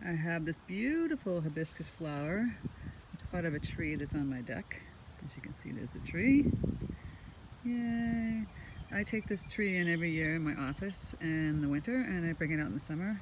I have this beautiful hibiscus flower. It's part of a tree that's on my deck. As you can see, there's the tree. Yay! I take this tree in every year in my office in the winter, and I bring it out in the summer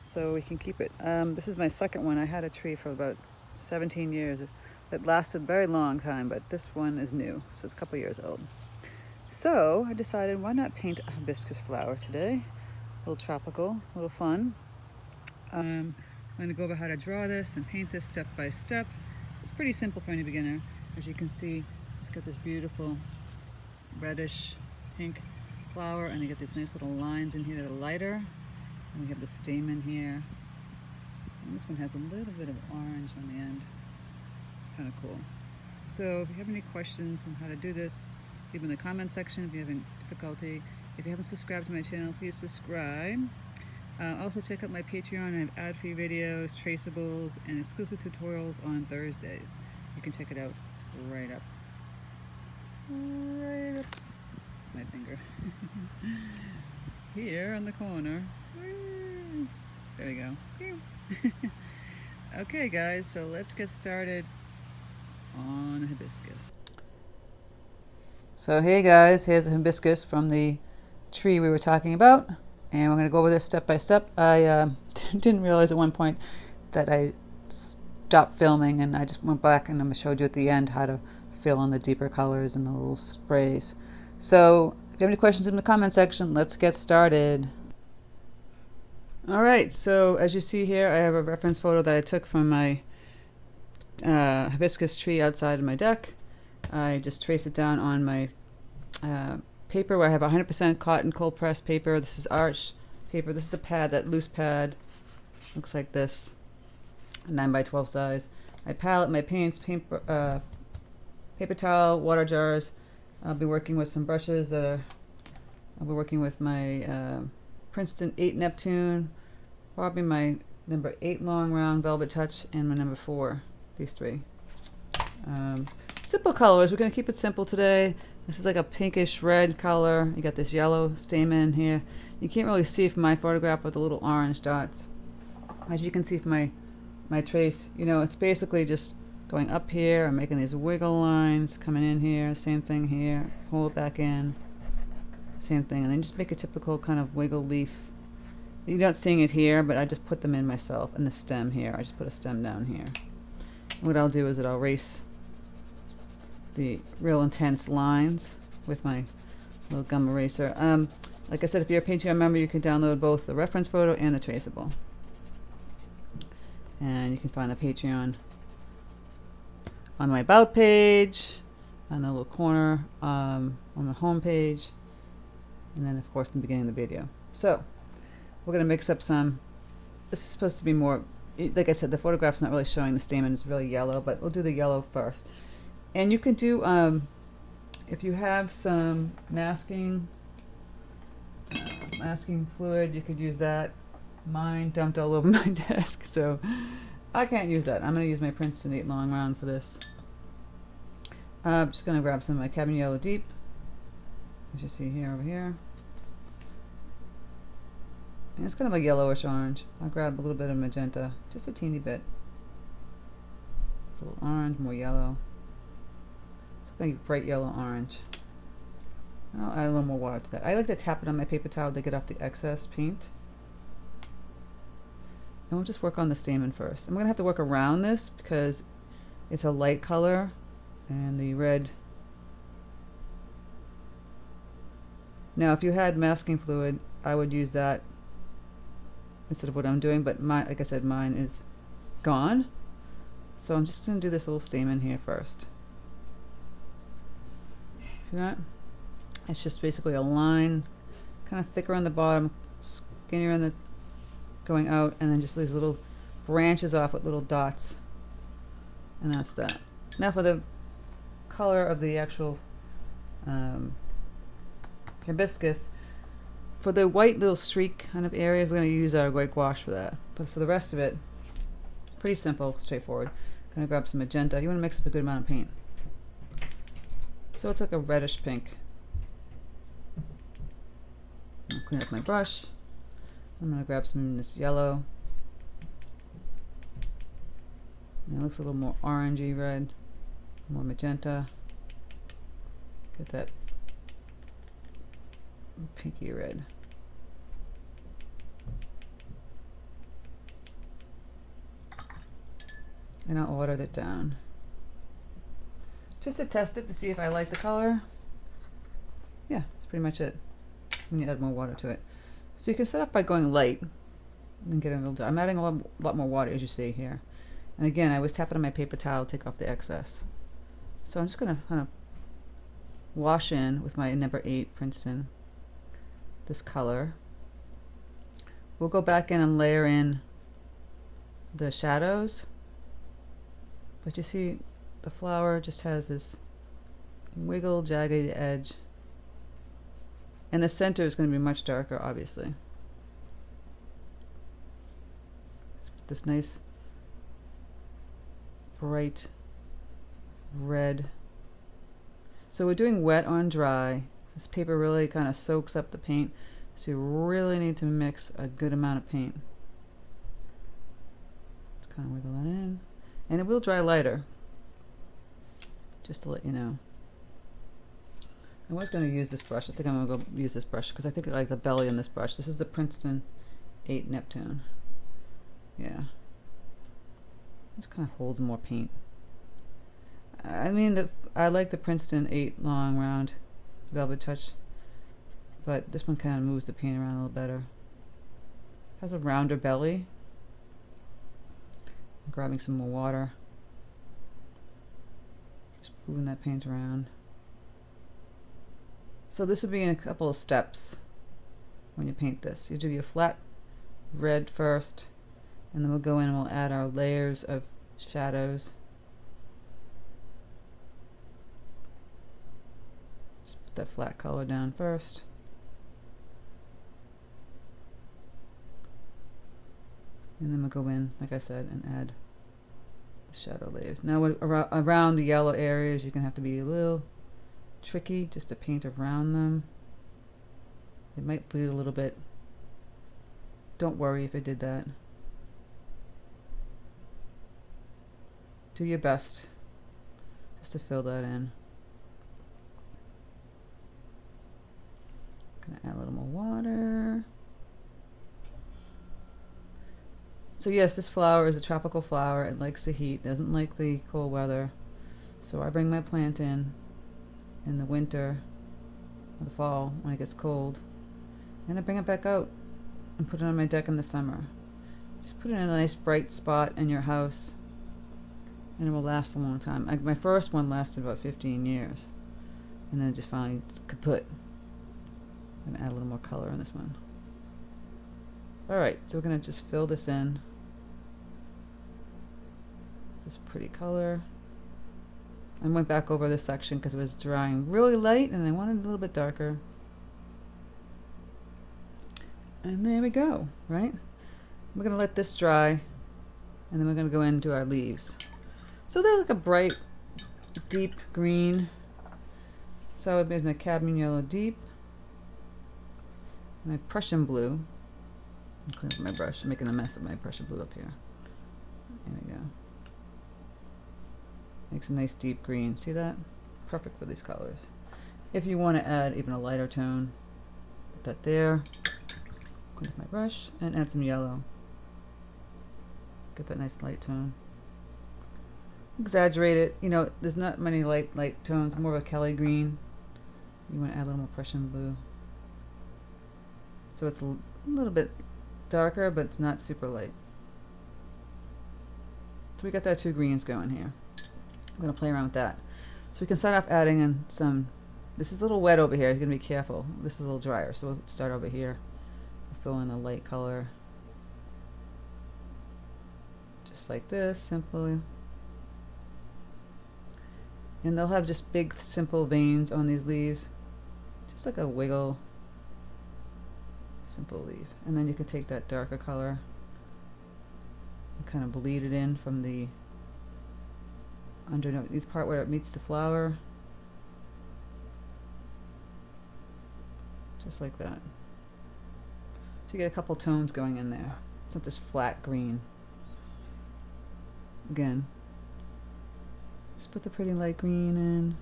so we can keep it. This is my second one. I had a tree for about 17 years. It lasted a very long time, but this one is new, so it's a couple years old. So I decided, why not paint a hibiscus flower today? A little tropical, a little fun. I'm going to go over how to draw this and paint this step by step. It's pretty simple for any beginner. As you can see, it's got this beautiful reddish pink flower, and you get these nice little lines in here that are lighter. And we have the stamen here. And this one has a little bit of orange on the end. It's kind of cool. So if you have any questions on how to do this, leave in the comment section. If you have any difficulty, if you haven't subscribed to my channel, please subscribe. Also check out my Patreon. I have ad-free videos, traceables, and exclusive tutorials on Thursdays. You can check it out right up. Right up my finger. Here on the corner. There we go. Okay guys, so let's get started on hibiscus. So hey guys, here's a hibiscus from the tree we were talking about. And we're going to go over this step by step. I didn't realize at one point that I stopped filming, and I just went back and I showed you at the end how to fill in the deeper colors and the little sprays. So if you have any questions in the comment section, let's get started. Alright, so as you see here, I have a reference photo that I took from my hibiscus tree outside of my deck. I just trace it down on my paper where I have 100% cotton cold pressed paper. This is arch paper. This is the pad, that loose pad. Looks like this, a 9x12 size. My palette, my paints, paper towel, water jars. I'll be working with some brushes that are, I'll be working with my Princeton 8 Neptune, probably my number 8 long round velvet touch, and my number 4. These three. Simple colors. We're going to keep it simple today. This is like a pinkish red color. You got this yellow stamen here. You can't really see from my photograph with the little orange dots. As you can see from my trace, you know, it's basically just going up here and making these wiggle lines, coming in here, same thing here, pull it back in, same thing, and then just make a typical kind of wiggle leaf. You're not seeing it here, but I just put them in myself, and the stem here. I just put a stem down here. What I'll do is that I'll erase the real intense lines with my little gum eraser. Like I said, if you're a Patreon member, you can download both the reference photo and the traceable. And you can find the Patreon on my About page, on the little corner, on the home page, and then of course in the beginning of the video. So we're going to mix up some. This is supposed to be more, like I said, the photograph's not really showing the stamen. It's really yellow, but we'll do the yellow first. And you can do, if you have some masking fluid, you could use that. Mine dumped all over my desk, so I can't use that. I'm going to use my Princeton 8 long round for this. I'm just going to grab some of my cadmium yellow deep, as you see here, over here. And it's kind of a yellowish orange. I'll grab a little bit of magenta, just a teeny bit. It's a little orange, more yellow. Like bright yellow orange. I'll add a little more water to that. I like to tap it on my paper towel to get off the excess paint. And we'll just work on the stamen first. I'm going to have to work around this because it's a light color and the red. Now if you had masking fluid, I would use that instead of what I'm doing, but like I said, mine is gone. So I'm just going to do this little stamen here first. See that? It's just basically a line, kind of thicker on the bottom, skinnier on the going out, and then just these little branches off with little dots. And that's that. Now for the color of the actual hibiscus, for the white little streak kind of area, we're going to use our white gouache for that. But for the rest of it, pretty simple, straightforward. Going to grab some magenta. You want to mix up a good amount of paint. So it's like a reddish pink. I'll clean up my brush. I'm going to grab some of this yellow. And it looks a little more orangey red, more magenta. Get that pinky red. And I'll water it down. Just to test it to see if I like the color. Yeah, that's pretty much it. When you add more water to it. So you can start off by going light and get a little dark. I'm adding a lot more water as you see here. And again, I was tapping on my paper towel to take off the excess. So I'm just going to kind of wash in with my number 8 Princeton this color. We'll go back in and layer in the shadows. But you see the flower just has this wiggle, jagged edge. And the center is going to be much darker, obviously. This nice bright red. So we're doing wet on dry. This paper really kind of soaks up the paint, so you really need to mix a good amount of paint. Just kind of wiggle that in. And it will dry lighter, just to let you know. I was going to use this brush. I think I'm going to go use this brush because I think I like the belly on this brush. This is the Princeton 8 Neptune. Yeah. This kind of holds more paint. I mean, I like the Princeton 8 long round velvet touch, but this one kind of moves the paint around a little better. Has a rounder belly. I'm grabbing some more water. Just moving that paint around. So this would be in a couple of steps when you paint this. You do your flat red first, and then we'll go in and we'll add our layers of shadows. Just put that flat color down first. And then we'll go in, like I said, and add the shadow layers. Now around the yellow areas, you're going to have to be a little tricky just to paint around them. It might bleed a little bit. Don't worry if it did that. Do your best just to fill that in. Gonna add a little more water. So yes, this flower is a tropical flower. It likes the heat, doesn't like the cold weather. So I bring my plant in the winter or the fall when it gets cold, and I bring it back out and put it on my deck in the summer. Just put it in a nice bright spot in your house and it will last a long time. My first one lasted about 15 years, and then it just finally kaput. I'm going to add a little more color in this one. Alright, so we're going to just fill this in. This pretty color. I went back over this section because it was drying really light and I wanted a little bit darker. And there we go, right? We're going to let this dry, and then we're going to go in and do our leaves. So they're like a bright, deep green. So I would make my cadmium yellow deep. My Prussian blue. I'm cleaning up my brush. I'm making a mess of my Prussian blue up here. There we go. Makes a nice deep green. See that? Perfect for these colors. If you want to add even a lighter tone, put that there. Clean up my brush and add some yellow. Get that nice light tone. Exaggerate it. You know, there's not many light tones. More of a Kelly green. You want to add a little more Prussian blue. So it's a little bit darker, but it's not super light. So we got that 2 greens going here. I'm going to play around with that. So we can start off adding in some, this is a little wet over here, you're going to be careful. This is a little drier, so we'll start over here. We'll fill in a light color. Just like this, simply. And they'll have just big, simple veins on these leaves. Just like a wiggle. Simple leaf. And then you can take that darker color and kind of bleed it in from the underneath part where it meets the flower. Just like that. So you get a couple tones going in there. It's not this flat green. again. Just put the pretty light green in.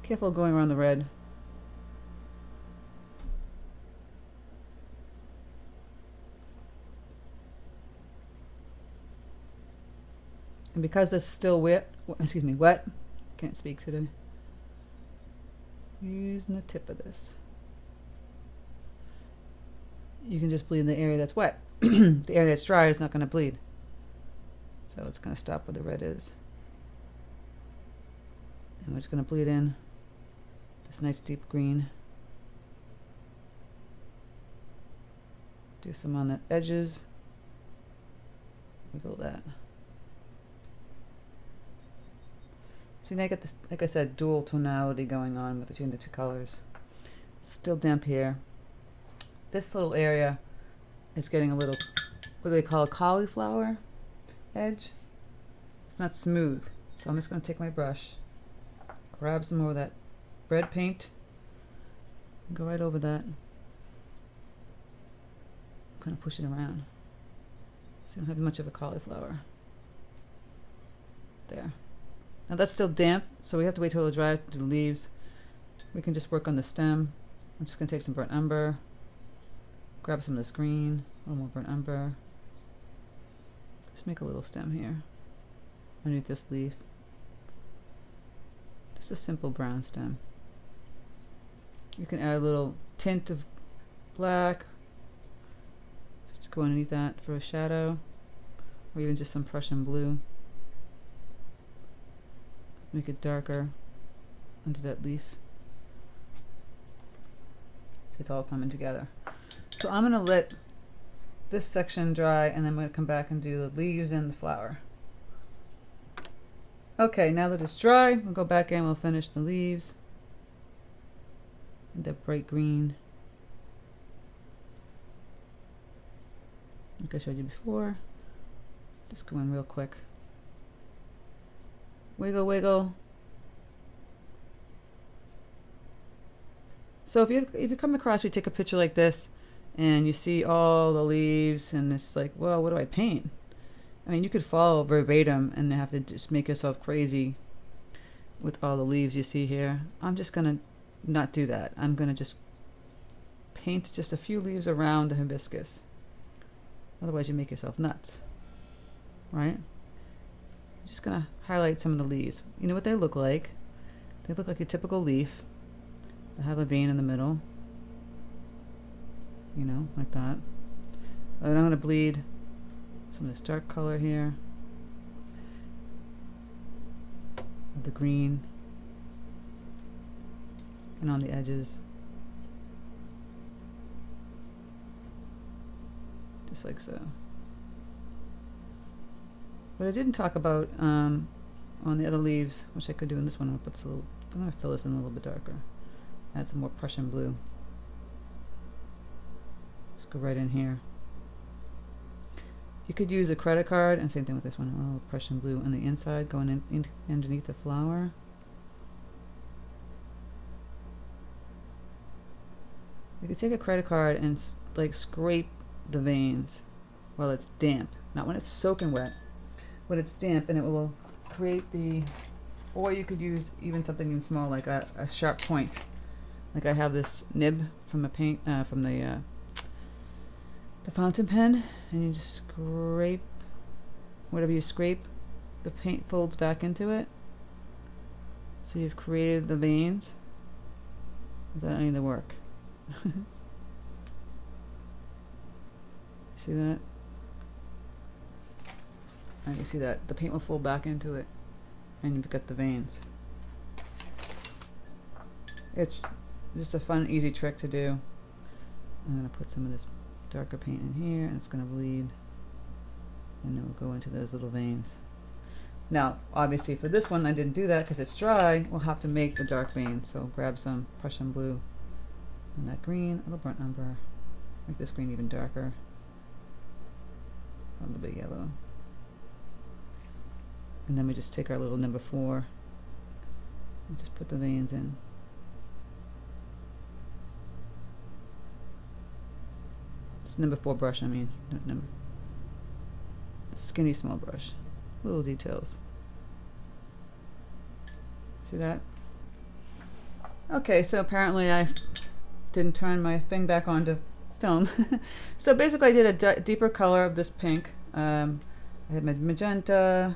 Careful going around the red. And because this is still wet, can't speak today, using the tip of this. You can just bleed in the area that's wet. The area that's dry is not going to bleed. So it's going to stop where the red is. And we're just going to bleed in this nice deep green. Do some on the edges. Wiggle that. So now you get this, like I said, dual tonality going on between the two colors. Still damp here. This little area is getting a little, what do they call a cauliflower edge? It's not smooth. So I'm just going to take my brush, grab some more of that red paint, and go right over that. Kind of push it around. So you don't have much of a cauliflower. There. Now that's still damp, so we have to wait till it dries to the leaves. We can just work on the stem. I'm just going to take some burnt umber, grab some of this green, a little more burnt umber. Just make a little stem here underneath this leaf. Just a simple brown stem. You can add a little tint of black, just to go underneath that for a shadow, or even just some Prussian blue. Make it darker under that leaf. So it's all coming together. So I'm going to let this section dry, and then I'm going to come back and do the leaves and the flower. Okay, now that it's dry, we'll go back in, we'll finish the leaves. And the bright green. Like I showed you before. Just go in real quick. Wiggle, wiggle. So if you come across, we take a picture like this, and you see all the leaves, and it's like, well, what do I paint? I mean, you could follow verbatim and have to just make yourself crazy with all the leaves you see here. I'm just gonna not do that. I'm gonna just paint just a few leaves around the hibiscus. Otherwise, you make yourself nuts, right? I'm just gonna highlight some of the leaves. You know what they look like? They look like a typical leaf. They have a vein in the middle, you know, like that. And I'm gonna bleed some of this dark color here, the green, and on the edges, just like so. What I didn't talk about on the other leaves, which I could do in this one, I'm gonna fill this in a little bit darker. Add some more Prussian blue. Just go right in here. You could use a credit card, and same thing with this one, a little Prussian blue on the inside, going in underneath the flower. You could take a credit card and like scrape the veins while it's damp, not when it's soaking wet. When it's damp, and it will create the, or you could use even something even small like a sharp point. Like I have this nib from a paint from the fountain pen, and you just scrape whatever you scrape, the paint folds back into it. So you've created the veins without any of the work. See that? And you see that the paint will fold back into it, and you've got the veins. It's just a fun, easy trick to do. I'm going to put some of this darker paint in here, and it's going to bleed, and it will go into those little veins. Now, obviously for this one I didn't do that because it's dry. We'll have to make the dark veins, so grab some Prussian blue and that green, a little burnt umber, make this green even darker, a little bit yellow. And then we just take our little number 4 and just put the veins in. It's number 4 brush, I mean, not number skinny small brush. Little details. See that? Okay, so apparently I didn't turn my thing back on to film. So basically I did a deeper color of this pink. I had my magenta,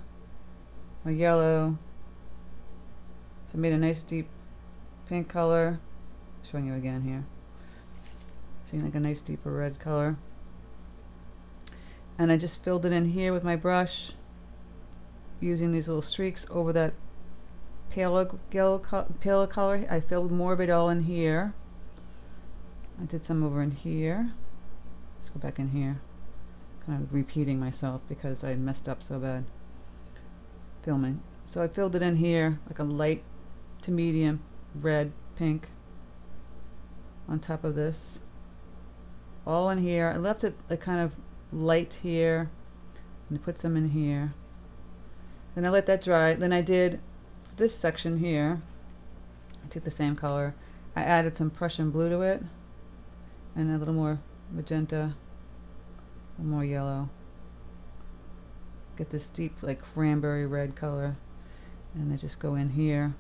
my yellow. So I made a nice deep pink color. Showing you again here. Seeing like a nice deeper red color. And I just filled it in here with my brush, using these little streaks over that paler color. I filled more of it all in here. I did some over in here. Let's go back in here. Kind of repeating myself because I messed up so bad filming. So I filled it in here like a light to medium red, pink on top of this. All in here. I left it like kind of light here and put some in here. Then I let that dry. Then I did this section here. I took the same color. I added some Prussian blue to it and a little more magenta, a little more yellow. Get this deep like cranberry red color, and I just go in here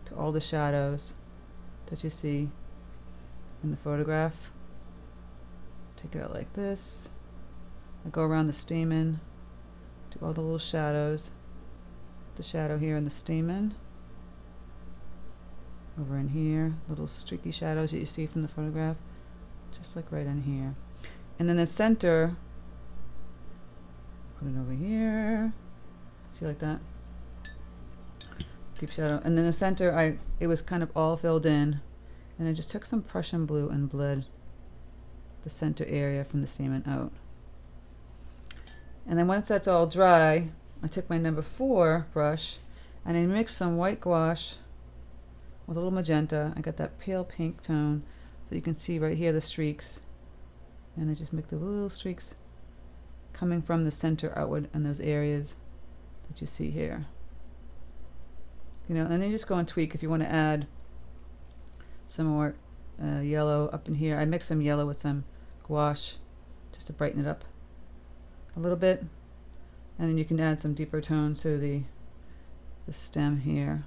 to all the shadows that you see in the photograph. Take it out like this. I go around the stamen, do all the little shadows. The shadow here in the stamen. Over in here, little streaky shadows that you see from the photograph. Just like right in here. And then the center, put it over here. See like that? Deep shadow. And then the center, it was kind of all filled in. And I just took some Prussian blue and bled the center area from the stamen out. And then once that's all dry, I took my number 4 brush and I mixed some white gouache with a little magenta. I got that pale pink tone, so you can see right here the streaks. And I just make the little streaks coming from the center outward in those areas that you see here. You know, and then you just go and tweak if you want to add some more yellow up in here. I mixed some yellow with some gouache just to brighten it up a little bit. And then you can add some deeper tones to the stem here.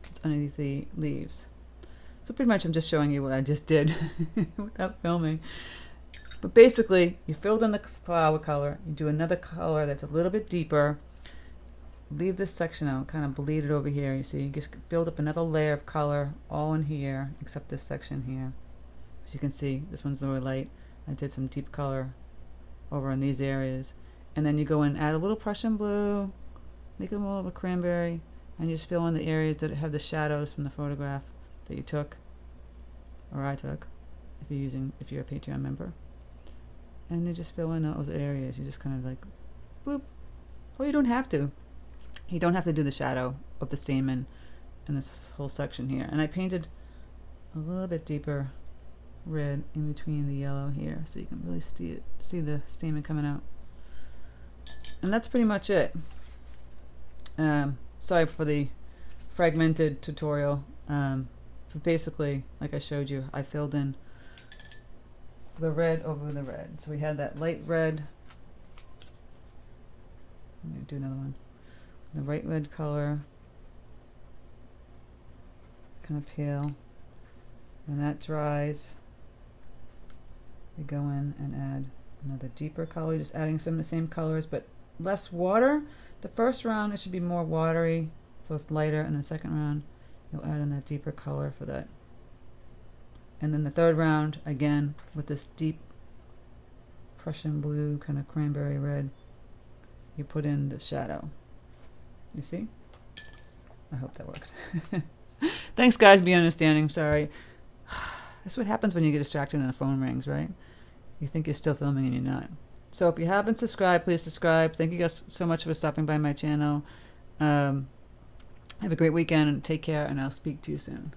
It's underneath the leaves. So pretty much I'm just showing you what I just did without filming. But basically, you filled in the flower color, you do another color that's a little bit deeper, leave this section out, kind of bleed it over here. You see, you just build up another layer of color all in here, except this section here. As you can see, this one's really light. I did some deep color over in these areas. And then you go and add a little Prussian blue, make it a little bit cranberry, and you just fill in the areas that have the shadows from the photograph that you took, or I took, if you're a Patreon member. And you just fill in those areas. You just kind of like, boop. Or you don't have to. You don't have to do the shadow of the stamen in this whole section here. And I painted a little bit deeper red in between the yellow here, so you can really see the stamen coming out. And that's pretty much it. Sorry for the fragmented tutorial. But basically, like I showed you, I filled in the red over the red. So we had that light red. Let me do another one. The bright red color, kind of pale. When that dries, we go in and add another deeper color, just adding some of the same colors, but less water. The first round, it should be more watery, so it's lighter, and the second round, you'll add in that deeper color for that. And then the third round, again, with this deep Prussian blue, kind of cranberry red, you put in the shadow. You see? I hope that works. Thanks, guys. Be understanding. Sorry. That's what happens when you get distracted and the phone rings, right? You think you're still filming and you're not. So if you haven't subscribed, please subscribe. Thank you guys so much for stopping by my channel. Have a great weekend and take care, and I'll speak to you soon.